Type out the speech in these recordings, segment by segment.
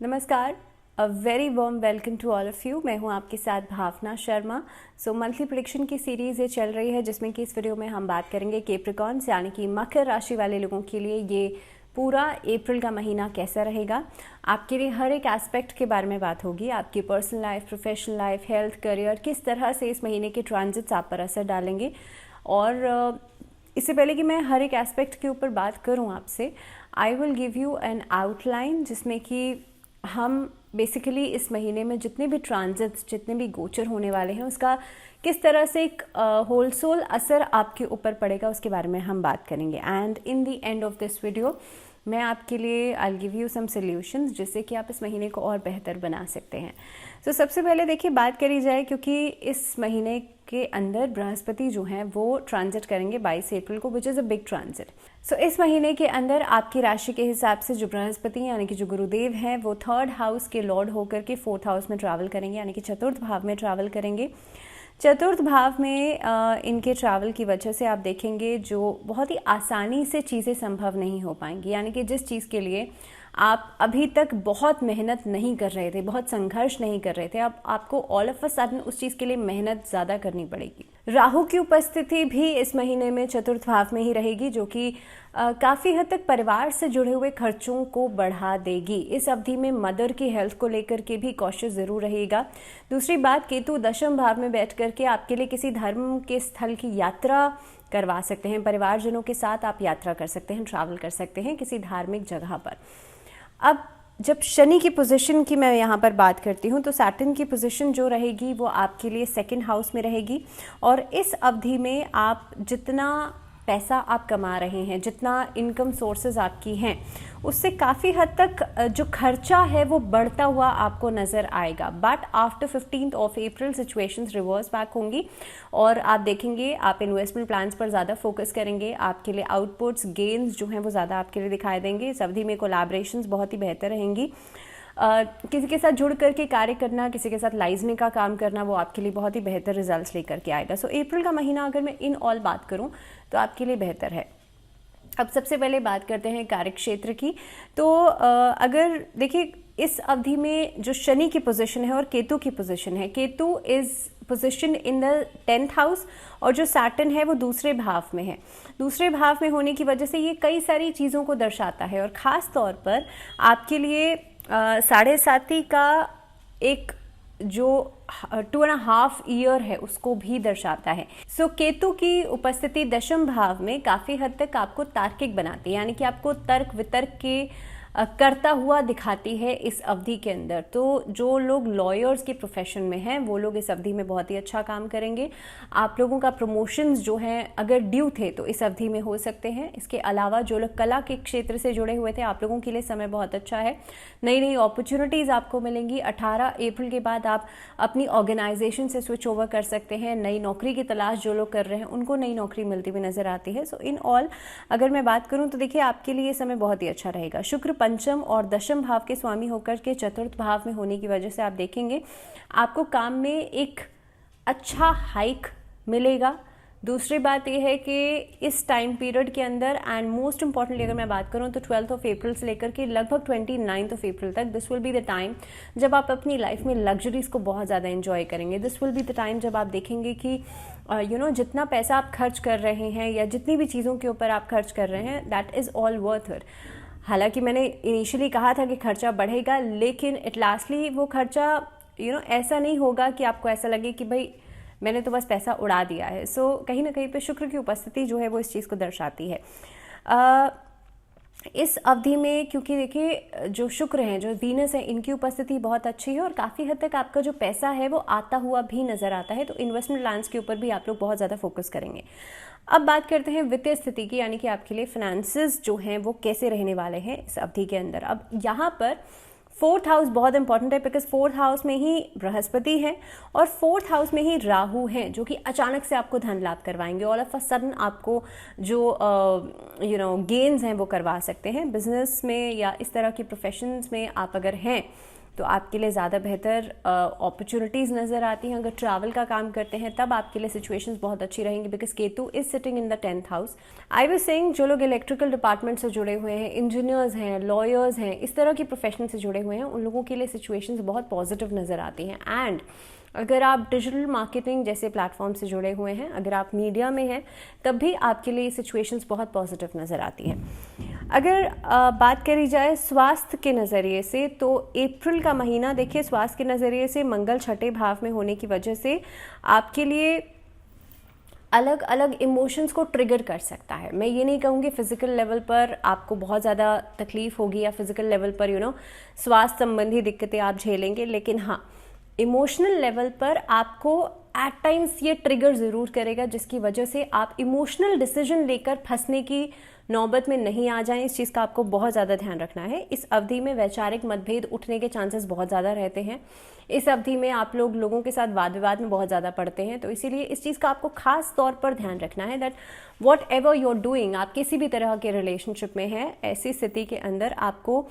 नमस्कार, a very warm welcome to all of you. मैं हूं आपके साथ भावना शर्मा। मंथली प्रेडिक्शन की सीरीज़ ये चल रही है जिसमें कि इस वीडियो में हम बात करेंगे कैप्रिकॉर्न्स यानी कि मकर राशि वाले लोगों के लिए ये पूरा अप्रैल का महीना कैसा रहेगा। आपके लिए हर एक एस्पेक्ट के बारे में बात होगी, आपकी personal life, professional life, health, career, किस तरह से इस महीने के ट्रांजिट्स आप पर असर डालेंगे। और इससे पहले कि मैं हर एक एस्पेक्ट के ऊपर बात करूं आपसे, I will give you N outline जिसमें कि हम बेसिकली इस महीने में जितने भी ट्रांजिट्स, जितने भी गोचर होने वाले हैं, उसका किस तरह से एक होलसोल असर आपके ऊपर पड़ेगा उसके बारे में हम बात करेंगे। And in the end of this video मैं आपके लिए I give you some solutions जिससे कि आप इस महीने को और बेहतर बना सकते हैं। सबसे पहले देखिए बात करी जाए, क्योंकि इस महीने के अंदर बृहस्पति जो हैं वो ट्रांजिट करेंगे 22 अप्रैल को, which is a big transit. इस महीने के अंदर आपकी राशि के हिसाब से जो बृहस्पति यानी कि जो गुरुदेव हैं वो 3rd हाउस के लॉर्ड होकर के 4th हाउस में ट्रैवल करेंगे, यानी कि चतुर्थ भाव में ट्रैवल करेंगे। चतुर्थ भाव में इनके ट्रैवल की वजह से आप देखेंगे जो बहुत ही आसानी से चीज़ें संभव नहीं हो पाएंगी, यानी कि जिस चीज़ के लिए आप अभी तक बहुत मेहनत नहीं कर रहे थे, बहुत संघर्ष नहीं कर रहे थे, अब आपको ऑल ऑफ अ सडन उस चीज़ के लिए मेहनत ज़्यादा करनी पड़ेगी। राहु की उपस्थिति भी इस महीने में चतुर्थ भाव में ही रहेगी, जो कि काफ़ी हद तक परिवार से जुड़े हुए खर्चों को बढ़ा देगी। इस अवधि में मदर की हेल्थ को लेकर के भी कॉशियस ज़रूर रहेगा। दूसरी बात, केतु दशम भाव में बैठ करके आपके लिए किसी धर्म के स्थल की यात्रा करवा सकते हैं। परिवारजनों के साथ आप यात्रा कर सकते हैं, ट्रैवल कर सकते हैं किसी धार्मिक जगह पर। अब जब शनि की पोजीशन की मैं यहाँ पर बात करती हूँ तो सैटर्न की पोजीशन जो रहेगी वो आपके लिए 2nd हाउस में रहेगी। और इस अवधि में आप जितना पैसा आप कमा रहे हैं, जितना इनकम सोर्सेज आपकी हैं, उससे काफ़ी हद तक जो खर्चा है वो बढ़ता हुआ आपको नज़र आएगा। But after 15th of April situations reverse back होंगी और आप देखेंगे आप इन्वेस्टमेंट प्लान्स पर ज़्यादा फोकस करेंगे। आपके लिए आउटपुट्स, गेन्स जो हैं वो ज़्यादा आपके लिए दिखाई देंगे। इस अवधि में कोलैबोरेशंस बहुत ही बेहतर रहेंगी। किसी के साथ जुड़ करके कार्य करना, किसी के साथ लाइजने का काम करना, वो आपके लिए बहुत ही बेहतर रिजल्ट्स लेकर के आएगा। अप्रैल का महीना अगर मैं इन ऑल बात करूं तो आपके लिए बेहतर है। अब सबसे पहले बात करते हैं कार्य क्षेत्र की। अगर देखिए इस अवधि में जो शनि की पोजीशन है और केतु की पोजीशन है, Ketu is position in the 10th house और जो सैटर्न है वो दूसरे भाव में है। दूसरे भाव में होने की वजह से ये कई सारी चीज़ों को दर्शाता है और ख़ास तौर पर आपके लिए 7.5 का एक जो 2.5 ईयर है उसको भी दर्शाता है। केतु की उपस्थिति दशम भाव में काफ़ी हद तक आपको तार्किक बनाती है, यानी कि आपको तर्क वितर्क के करता हुआ दिखाती है इस अवधि के अंदर। तो जो लोग लॉयर्स के प्रोफेशन में हैं वो लोग इस अवधि में बहुत ही अच्छा काम करेंगे। आप लोगों का प्रमोशंस जो हैं अगर ड्यू थे तो इस अवधि में हो सकते हैं। इसके अलावा जो लोग कला के क्षेत्र से जुड़े हुए थे, आप लोगों के लिए समय बहुत अच्छा है। नई नई अपॉर्चुनिटीज़ आपको मिलेंगी। 18 अप्रैल के बाद आप अपनी ऑर्गेनाइजेशन से स्विच ओवर कर सकते हैं। नई नौकरी की तलाश जो लोग कर रहे हैं उनको नई नौकरी मिलती हुई नजर आती है। इन ऑल अगर मैं बात करूं तो देखिए आपके लिए समय बहुत ही अच्छा रहेगा। शुक्र पंचम और दशम भाव के स्वामी होकर के चतुर्थ भाव में होने की वजह से आप देखेंगे आपको काम में एक अच्छा हाइक मिलेगा। दूसरी बात यह है कि इस टाइम पीरियड के अंदर एंड मोस्ट इंपॉर्टेंटली अगर मैं बात करूं तो 12th ऑफ अप्रैल से लेकर के लगभग 29th ऑफ अप्रैल तक this will be the time जब आप अपनी लाइफ में लग्जरीज को बहुत ज़्यादा एंजॉय करेंगे। This will be the time जब आप देखेंगे कि जितना पैसा आप खर्च कर रहे हैं या जितनी भी चीज़ों के ऊपर आप खर्च कर रहे हैं that is all worth it. हालांकि मैंने इनिशियली कहा था कि खर्चा बढ़ेगा, लेकिन इट लास्टली वो खर्चा ऐसा नहीं होगा कि आपको ऐसा लगे कि भाई मैंने तो बस पैसा उड़ा दिया है। कहीं ना कहीं पे शुक्र की उपस्थिति जो है वो इस चीज़ को दर्शाती है। इस अवधि में क्योंकि देखिए जो शुक्र हैं, जो वीनस है, इनकी उपस्थिति बहुत अच्छी है और काफ़ी हद तक आपका जो पैसा है वो आता हुआ भी नज़र आता है। तो इन्वेस्टमेंट प्लान्स के ऊपर भी आप लोग बहुत ज़्यादा फोकस करेंगे। अब बात करते हैं वित्तीय स्थिति की, यानी कि आपके लिए फाइनेंसेस जो हैं वो कैसे रहने वाले हैं इस अवधि के अंदर। अब यहाँ पर 4th हाउस बहुत इंपॉर्टेंट है, बिकॉज 4th हाउस में ही बृहस्पति है और 4th हाउस में ही राहु हैं, जो कि अचानक से आपको धन लाभ करवाएंगे। ऑल ऑफ अ सडन आपको जो गेन्स हैं वो करवा सकते हैं। बिजनेस में या इस तरह की प्रोफेशंस में आप अगर हैं तो आपके लिए ज़्यादा बेहतर अपॉर्चुनिटीज़ नज़र आती हैं। अगर ट्रैवल का काम करते हैं तब आपके लिए सिचुएशंस बहुत अच्छी रहेंगी, because Ketu is sitting in the 10th house. I was saying, जो लोग इलेक्ट्रिकल डिपार्टमेंट से जुड़े हुए हैं, इंजीनियर्स हैं, लॉयर्स हैं, इस तरह की प्रोफेशन से जुड़े हुए हैं, उन लोगों के लिए सिचुएशंस बहुत पॉजिटिव नज़र आती हैं। एंड अगर आप डिजिटल मार्केटिंग जैसे प्लेटफॉर्म से जुड़े हुए हैं, अगर आप मीडिया में हैं, तब भी आपके लिए सिचुएशंस बहुत पॉजिटिव नज़र आती हैं। अगर बात करी जाए स्वास्थ्य के नज़रिए से, तो अप्रैल का महीना देखिए, स्वास्थ्य के नज़रिए से मंगल छठे भाव में होने की वजह से आपके लिए अलग अलग इमोशंस को ट्रिगर कर सकता है। मैं ये नहीं कहूँगी फिजिकल लेवल पर आपको बहुत ज़्यादा तकलीफ होगी या फिजिकल लेवल पर स्वास्थ्य संबंधी दिक्कतें आप झेलेंगे, लेकिन हाँ, इमोशनल लेवल पर आपको एट टाइम्स ये ट्रिगर ज़रूर करेगा, जिसकी वजह से आप इमोशनल डिसीजन लेकर फंसने की नौबत में नहीं आ जाएं। इस चीज़ का आपको बहुत ज़्यादा ध्यान रखना है। इस अवधि में वैचारिक मतभेद उठने के चांसेस बहुत ज़्यादा रहते हैं। इस अवधि में आप लोगों के साथ वाद विवाद में बहुत ज़्यादा पड़ते हैं, तो इसीलिए इस चीज़ का आपको खास तौर पर ध्यान रखना है that whatever you are doing, आप किसी भी तरह के रिलेशनशिप में हैं, ऐसी स्थिति के अंदर आपको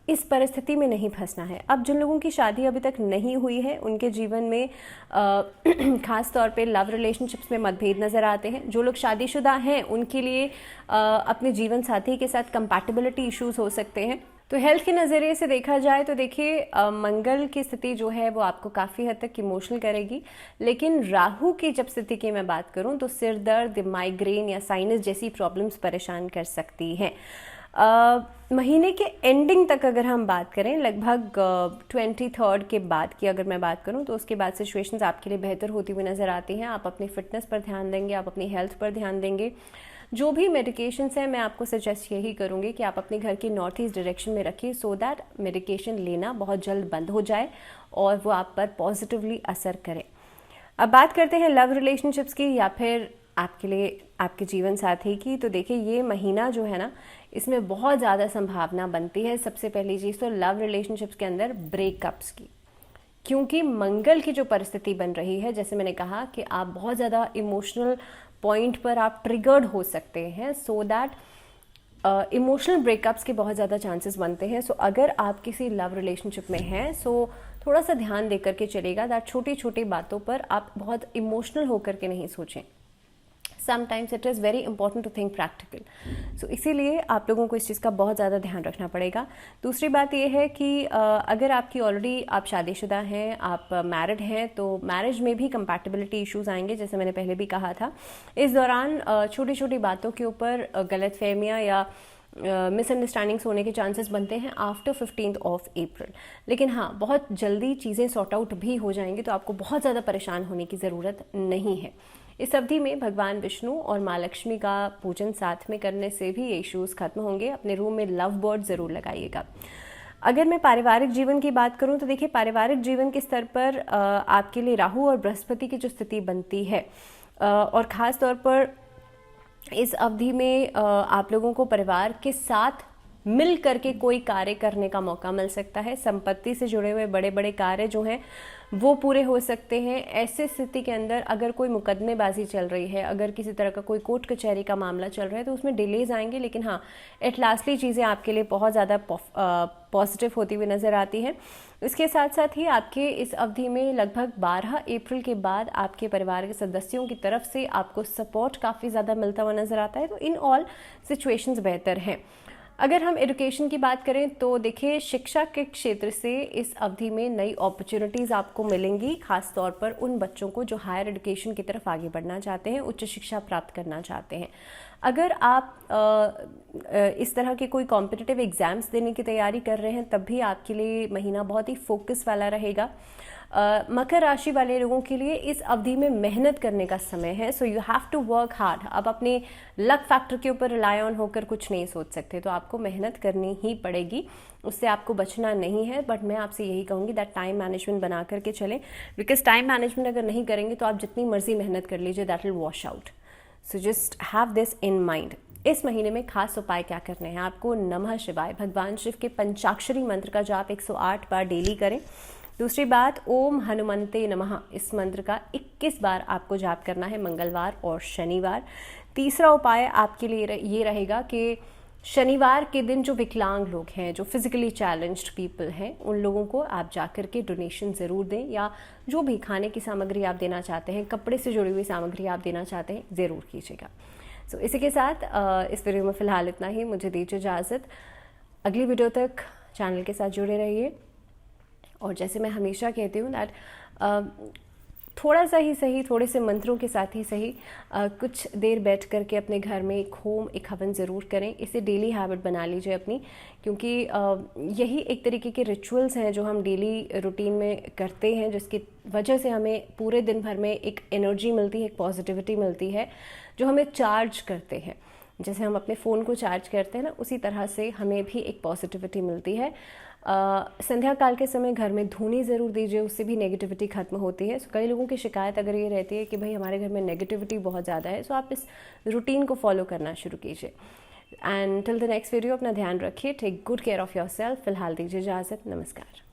इस परिस्थिति में नहीं फंसना है। अब जिन लोगों की शादी अभी तक नहीं हुई है, उनके जीवन में खास तौर पे लव रिलेशनशिप्स में मतभेद नज़र आते हैं। जो लोग शादीशुदा हैं, उनके लिए अपने जीवन साथी के साथ कंपैटिबिलिटी इश्यूज हो सकते हैं। तो हेल्थ के नज़रिए से देखा जाए तो देखिए, मंगल की स्थिति जो है वो आपको काफ़ी हद तक इमोशनल करेगी, लेकिन राहु की जब स्थिति की मैं बात करूं तो सिर दर्द, माइग्रेन या साइनस जैसी प्रॉब्लम्स परेशान कर सकती हैं। महीने के एंडिंग तक अगर हम बात करें, लगभग 23rd के बाद की अगर मैं बात करूं, तो उसके बाद सिचुएशंस आपके लिए बेहतर होती हुई नज़र आती हैं। आप अपनी फिटनेस पर ध्यान देंगे, आप अपनी हेल्थ पर ध्यान देंगे। जो भी मेडिकेशंस हैं, मैं आपको सजेस्ट यही करूंगी कि आप अपने घर के नॉर्थ ईस्ट डायरेक्शन में रखिए, सो दैट मेडिकेशन लेना बहुत जल्द बंद हो जाए और वो आप पर पॉजिटिवली असर करे। अब बात करते हैं लव रिलेशनशिप्स की या फिर आपके लिए आपके जीवन साथी की। तो देखिए, ये महीना जो है ना, इसमें बहुत ज़्यादा संभावना बनती है। सबसे पहली चीज़ तो लव रिलेशनशिप्स के अंदर ब्रेकअप्स की, क्योंकि मंगल की जो परिस्थिति बन रही है, जैसे मैंने कहा कि आप बहुत ज़्यादा इमोशनल पॉइंट पर आप ट्रिगर्ड हो सकते हैं, सो दैट इमोशनल ब्रेकअप्स के बहुत ज़्यादा चांसेस बनते हैं। सो अगर आप किसी लव रिलेशनशिप में हैं, सो थोड़ा सा ध्यान दे करके चलेगा दैट छोटी छोटी बातों पर आप बहुत इमोशनल होकर के नहीं सोचें। Sometimes it is very important to think practical. So इसीलिए आप लोगों को इस चीज़ का बहुत ज़्यादा ध्यान रखना पड़ेगा। दूसरी बात यह है कि अगर आपकी ऑलरेडी आप शादीशुदा हैं, आप मैरिड हैं, तो मैरिज में भी कंपैटिबिलिटी इश्यूज आएंगे, जैसे मैंने पहले भी कहा था। इस दौरान छोटी छोटी बातों के ऊपर गलतफहमियां या मिसअंडरस्टैंडिंग्स होने के चांसेस बनते हैं आफ्टर 15th of April। लेकिन हाँ, बहुत जल्दी चीज़ें सॉर्ट आउट भी हो जाएंगी, तो आपको बहुत ज़्यादा परेशान होने की ज़रूरत नहीं है। इस अवधि में भगवान विष्णु और माँ लक्ष्मी का पूजन साथ में करने से भी ये इश्यूज़ खत्म होंगे। अपने रूम में लव बर्ड ज़रूर लगाइएगा। अगर मैं पारिवारिक जीवन की बात करूं तो देखिए, पारिवारिक जीवन के स्तर पर आपके लिए राहु और बृहस्पति की जो स्थिति बनती है, और ख़ास तौर पर इस अवधि में आप लोगों को परिवार के साथ मिल करके कोई कार्य करने का मौका मिल सकता है। संपत्ति से जुड़े हुए बड़े बड़े कार्य जो हैं वो पूरे हो सकते हैं। ऐसे स्थिति के अंदर अगर कोई मुकदमेबाजी चल रही है, अगर किसी तरह का कोई कोर्ट कचहरी का मामला चल रहा है, तो उसमें डिलेज आएंगे, लेकिन हाँ, एट लास्टली चीज़ें आपके लिए बहुत ज़्यादा पॉजिटिव होती हुई नज़र आती हैं। इसके साथ साथ ही आपके इस अवधि में लगभग 12 अप्रैल के बाद आपके परिवार के सदस्यों की तरफ से आपको सपोर्ट काफ़ी ज़्यादा मिलता हुआ नज़र आता है। तो इन ऑल सिचुएशंस बेहतर हैं। अगर हम एजुकेशन की बात करें तो देखिए, शिक्षा के क्षेत्र से इस अवधि में नई अपॉर्चुनिटीज़ आपको मिलेंगी, खास तौर पर उन बच्चों को जो हायर एजुकेशन की तरफ आगे बढ़ना चाहते हैं, उच्च शिक्षा प्राप्त करना चाहते हैं। अगर आप इस तरह के कोई कॉम्पिटिटिव एग्ज़ाम्स देने की तैयारी कर रहे हैं, तब भी आपके लिए महीना बहुत ही फोकस वाला रहेगा। मकर राशि वाले लोगों के लिए इस अवधि में मेहनत करने का समय है, so you have to work hard. अब अपने लक फैक्टर के ऊपर रिलाय ऑन होकर कुछ नहीं सोच सकते, तो आपको मेहनत करनी ही पड़ेगी, उससे आपको बचना नहीं है। बट मैं आपसे यही कहूँगी दैट टाइम मैनेजमेंट बना करके चलें, बिकॉज टाइम मैनेजमेंट अगर नहीं करेंगे तो आप जितनी मर्जी मेहनत कर लीजिए, that will wash out. So just have this in mind. इस महीने में खास उपाय क्या करने हैं आपको? नमः शिवाय, भगवान शिव के पंचाक्षरी मंत्र का जाप 108 बार डेली करें। दूसरी बात, ओम हनुमंते नमः, इस मंत्र का 21 बार आपको जाप करना है, मंगलवार और शनिवार। तीसरा उपाय आपके लिए ये रहेगा कि शनिवार के दिन जो विकलांग लोग हैं, जो फिजिकली चैलेंज्ड पीपल हैं, उन लोगों को आप जाकर के डोनेशन ज़रूर दें, या जो भी खाने की सामग्री आप देना चाहते हैं, कपड़े से जुड़ी हुई सामग्री आप देना चाहते हैं, ज़रूर कीजिएगा। सो इसी के साथ इस वीडियो में फ़िलहाल इतना ही। मुझे दीजिए इजाज़त। अगली वीडियो तक चैनल के साथ जुड़े रहिए। और जैसे मैं हमेशा कहती हूँ दैट थोड़ा सा ही सही, थोड़े से मंत्रों के साथ ही सही, कुछ देर बैठ करके अपने घर में एक होम, एक हवन ज़रूर करें। इसे डेली हैबिट बना लीजिए अपनी, क्योंकि यही एक तरीके के रिचुअल्स हैं जो हम डेली रूटीन में करते हैं, जिसकी वजह से हमें पूरे दिन भर में एक एनर्जी मिलती है, एक पॉजिटिविटी मिलती है, जो हमें चार्ज करते हैं। जैसे हम अपने फ़ोन को चार्ज करते हैं ना, उसी तरह से हमें भी एक पॉजिटिविटी मिलती है। संध्या काल के समय घर में धूनी ज़रूर दीजिए, उससे भी नेगेटिविटी खत्म होती है। कई लोगों की शिकायत अगर ये रहती है कि भाई हमारे घर में नेगेटिविटी बहुत ज़्यादा है, सो आप इस रूटीन को फॉलो करना शुरू कीजिए। And till the next video, अपना ध्यान रखिए, take good care of yourself. फिलहाल दीजिए इजाज़त। नमस्कार।